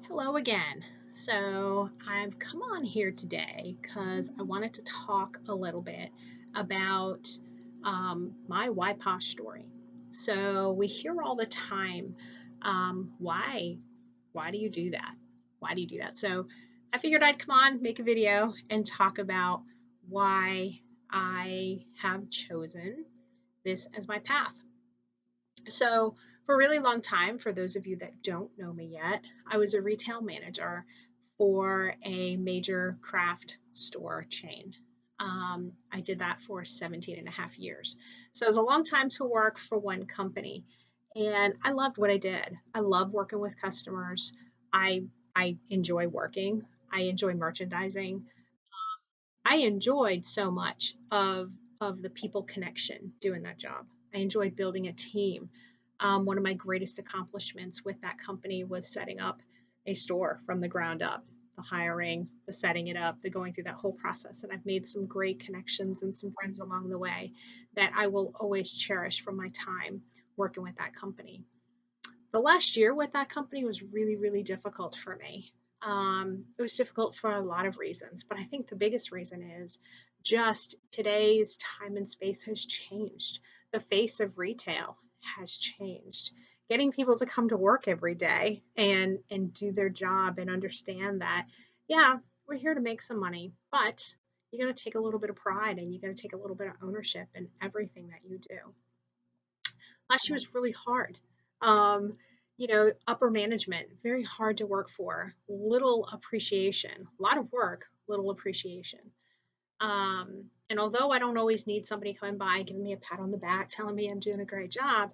Hello again. So I've come on here today because I wanted to talk a little bit about my why Posh story. So we hear all the time, why do you do that? Why do you do that? So I figured I'd come on, make a video, and talk about why I have chosen this as my path. So, for a really long time, for those of you that don't know me yet, I was a retail manager for a major craft store chain. I did that for 17 and a half years. So, it was a long time to work for one company. And I loved what I did. I love working with customers. I, I enjoy working, I enjoy merchandising. I enjoyed so much of the people connection doing that job. I enjoyed building a team. One of my greatest accomplishments with that company was setting up a store from the ground up, the hiring, the setting it up, the going through that whole process. And I've made some great connections and some friends along the way that I will always cherish from my time working with that company. The last year with that company was really, really difficult for me. It was difficult for a lot of reasons, but I think the biggest reason is just today's time and space has changed. The face of retail has changed. Getting people to come to work every day and do their job and understand that, yeah, we're here to make some money, but you got to take a little bit of pride and you got to take a little bit of ownership in everything that you do. Last year was really hard. Um, Upper management, very hard to work for, little appreciation, a lot of work, little appreciation. And although I don't always need somebody coming by, giving me a pat on the back, telling me I'm doing a great job,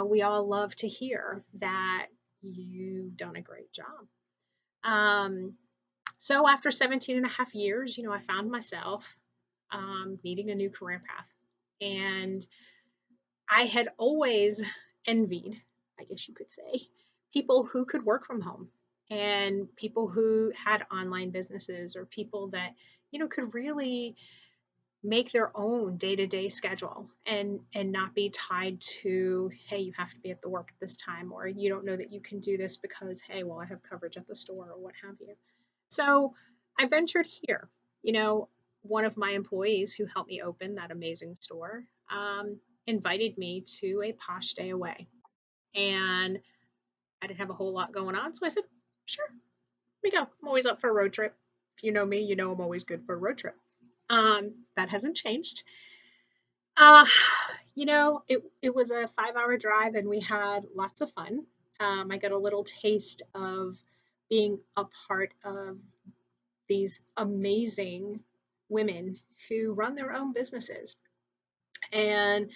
we all love to hear that you've done a great job. Um, so after 17 and a half years, I found myself needing a new career path. And I had always envied, I guess you could say, people who could work from home and people who had online businesses or people that, could really make their own day-to-day schedule and not be tied to, hey, you have to be at the work at this time, or you don't know that you can do this because, hey, well, I have coverage at the store or what have you. So I ventured here. One of my employees who helped me open that amazing store invited me to a Posh day away. And I didn't have a whole lot going on. So I said, sure, let me go. I'm always up for a road trip. If you know me, you know I'm always good for a road trip. That hasn't changed. Uh, it was a 5 hour drive and we had lots of fun. I got a little taste of being a part of these amazing women who run their own businesses and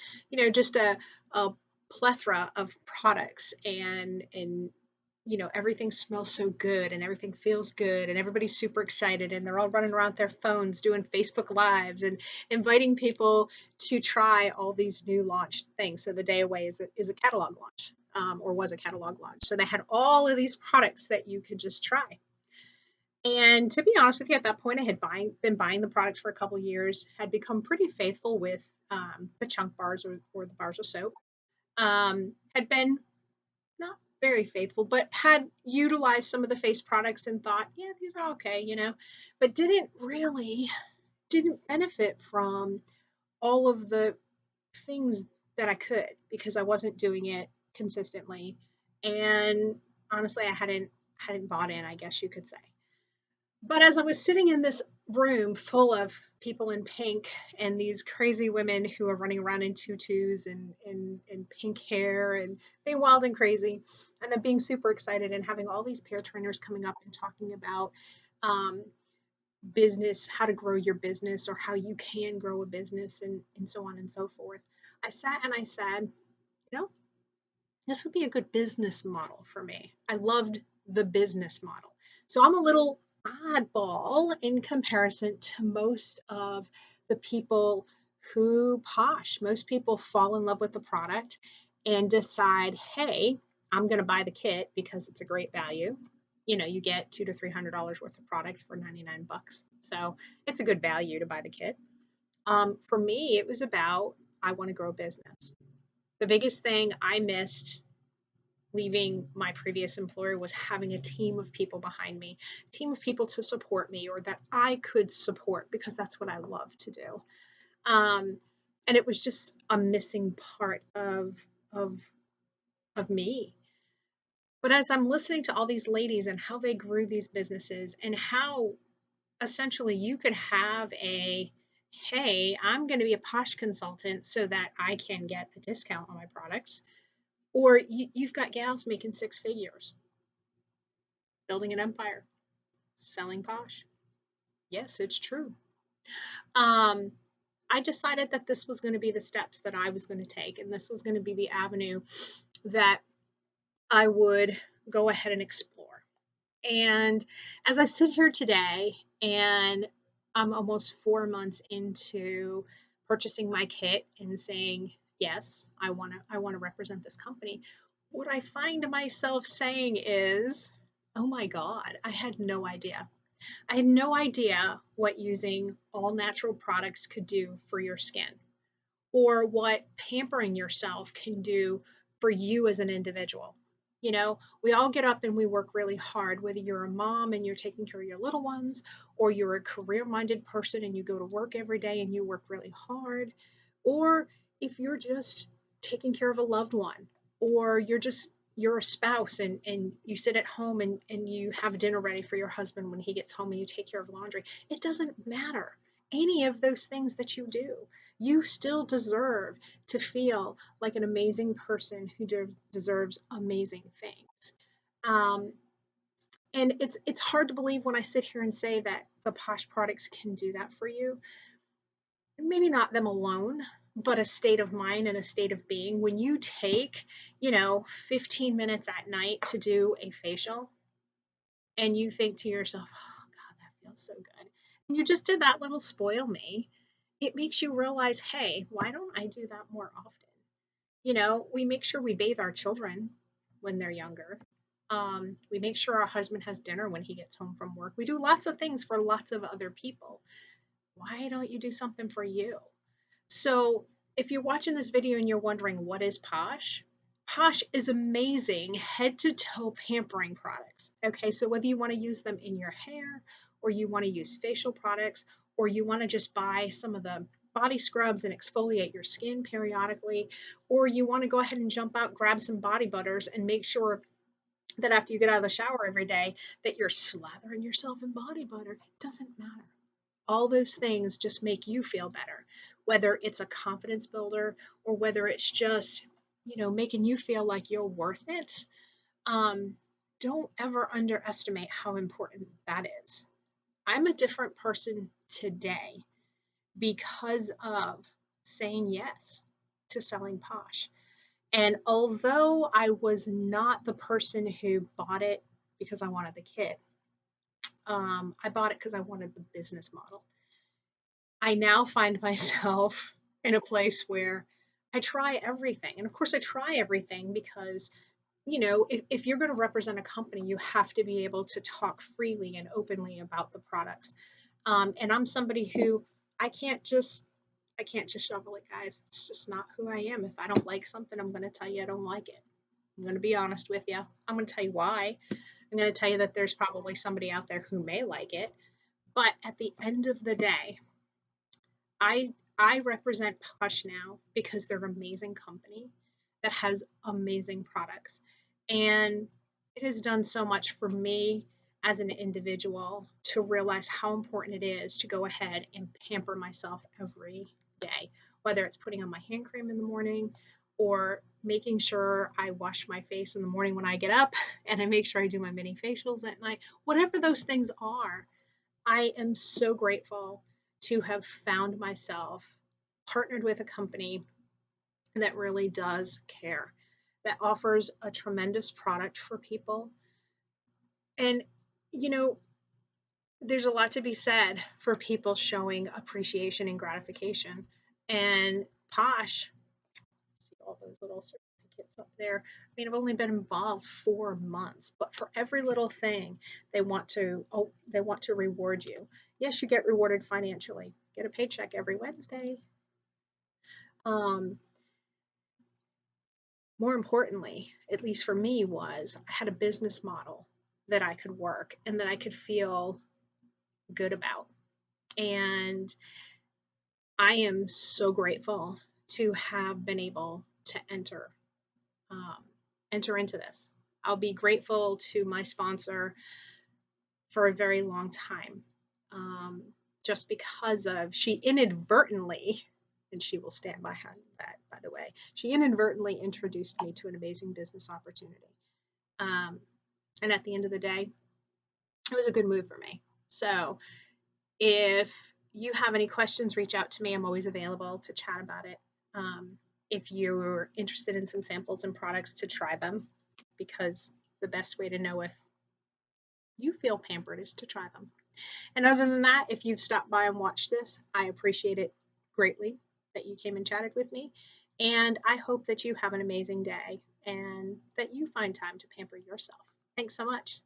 just a plethora of products and everything smells so good and everything feels good and everybody's super excited and they're all running around their phones doing Facebook lives and inviting people to try all these new launched things. So the day away is a catalog launch, or was a catalog launch, so they had all of these products that you could just try. And to be honest with you, at that point, I had been buying the products for a couple years, had become pretty faithful with the chunk bars or the bars of soap. Had been not very faithful, but had utilized some of the face products and thought, yeah, these are okay, but didn't benefit from all of the things that I could because I wasn't doing it consistently. And honestly, I hadn't bought in, I guess you could say. But as I was sitting in this room full of people in pink and these crazy women who are running around in tutus and pink hair and being wild and crazy, and then being super excited and having all these peer trainers coming up and talking about um, business, how to grow your business or how you can grow a business and so on and so forth, I sat and I said, you know, this would be a good business model for me. I loved the business model. So I'm a little oddball in comparison to most of the people who posh. Most people fall in love with the product and decide, hey, I'm going to buy the kit because it's a great value. You get $200 to $300 worth of product for 99 bucks. So it's a good value to buy the kit. For me, it was about I want to grow a business. The biggest thing I missed leaving my previous employer was having a team of people behind me, a team of people to support me or that I could support because that's what I love to do. Um, and it was just a missing part of of me. But as I'm listening to all these ladies and how they grew these businesses and how essentially you could have a, hey, I'm going to be a Posh consultant so that I can get a discount on my products, or you've got gals making six figures, building an empire, selling Posh. Yes, it's true. Um, I decided that this was going to be the steps that I was going to take, and this was going to be the avenue that I would go ahead and explore. And as I sit here today and I'm almost 4 months into purchasing my kit and saying, yes, I want to represent this company. What I find myself saying is, oh my God, I had no idea. I had no idea what using all natural products could do for your skin or what pampering yourself can do for you as an individual. You know, we all get up and we work really hard, whether you're a mom and you're taking care of your little ones, or you're a career minded person and you go to work every day and you work really hard, or if you're just taking care of a loved one, or you're a spouse and you sit at home and you have dinner ready for your husband when he gets home and you take care of laundry. It doesn't matter any of those things that you do, you still deserve to feel like an amazing person who deserves amazing things. Um, and it's hard to believe when I sit here and say that the Posh products can do that for you. Maybe not them alone, but a state of mind and a state of being. When you take, 15 minutes at night to do a facial and you think to yourself, oh God, that feels so good. And you just did that little spoil me. It makes you realize, hey, why don't I do that more often? We make sure we bathe our children when they're younger. We make sure our husband has dinner when he gets home from work. We do lots of things for lots of other people. Why don't you do something for you? So, if you're watching this video and you're wondering what is Posh, Posh is amazing head to toe pampering products. Okay, so whether you want to use them in your hair, or you want to use facial products, or you want to just buy some of the body scrubs and exfoliate your skin periodically, or you want to go ahead and jump out, grab some body butters, and make sure that after you get out of the shower every day that you're slathering yourself in body butter, it doesn't matter. All those things just make you feel better, whether it's a confidence builder or whether it's just, making you feel like you're worth it. Um, don't ever underestimate how important that is. I'm a different person today because of saying yes to selling Posh. And although I was not the person who bought it because I wanted the kit, I bought it because I wanted the business model. I now find myself in a place where I try everything. And of course, I try everything because, if you're going to represent a company, you have to be able to talk freely and openly about the products. And I'm somebody who I can't just I can't just shovel it, guys. It's just not who I am. If I don't like something, I'm going to tell you I don't like it. I'm going to be honest with you. I'm going to tell you why. I'm going to tell you that there's probably somebody out there who may like it. But at the end of the day, I represent Posh now because they're an amazing company that has amazing products. And it has done so much for me as an individual to realize how important it is to go ahead and pamper myself every day, whether it's putting on my hand cream in the morning or making sure I wash my face in the morning when I get up and I make sure I do my mini facials at night, whatever those things are. I am so grateful to have found myself partnered with a company that really does care, that offers a tremendous product for people. And, you know, there's a lot to be said for people showing appreciation and gratification. And Posh, see all those little certificates up there. I mean, I've only been involved 4 months, but for every little thing, they want to reward you. Yes, you get rewarded financially. Get a paycheck every Wednesday. Um, more importantly, at least for me, was I had a business model that I could work and that I could feel good about. And I am so grateful to have been able to um, enter into this. I'll be grateful to my sponsor for a very long time, um, just because of she inadvertently, and she will stand behind that, by the way, she inadvertently introduced me to an amazing business opportunity. Um, and at the end of the day, it was a good move for me. So if you have any questions, reach out to me. I'm always available to chat about it. If you're interested in some samples and products, to try them, because the best way to know if you feel pampered is to try them. And other than that, if you've stopped by and watched this, I appreciate it greatly that you came and chatted with me. And I hope that you have an amazing day and that you find time to pamper yourself. Thanks so much.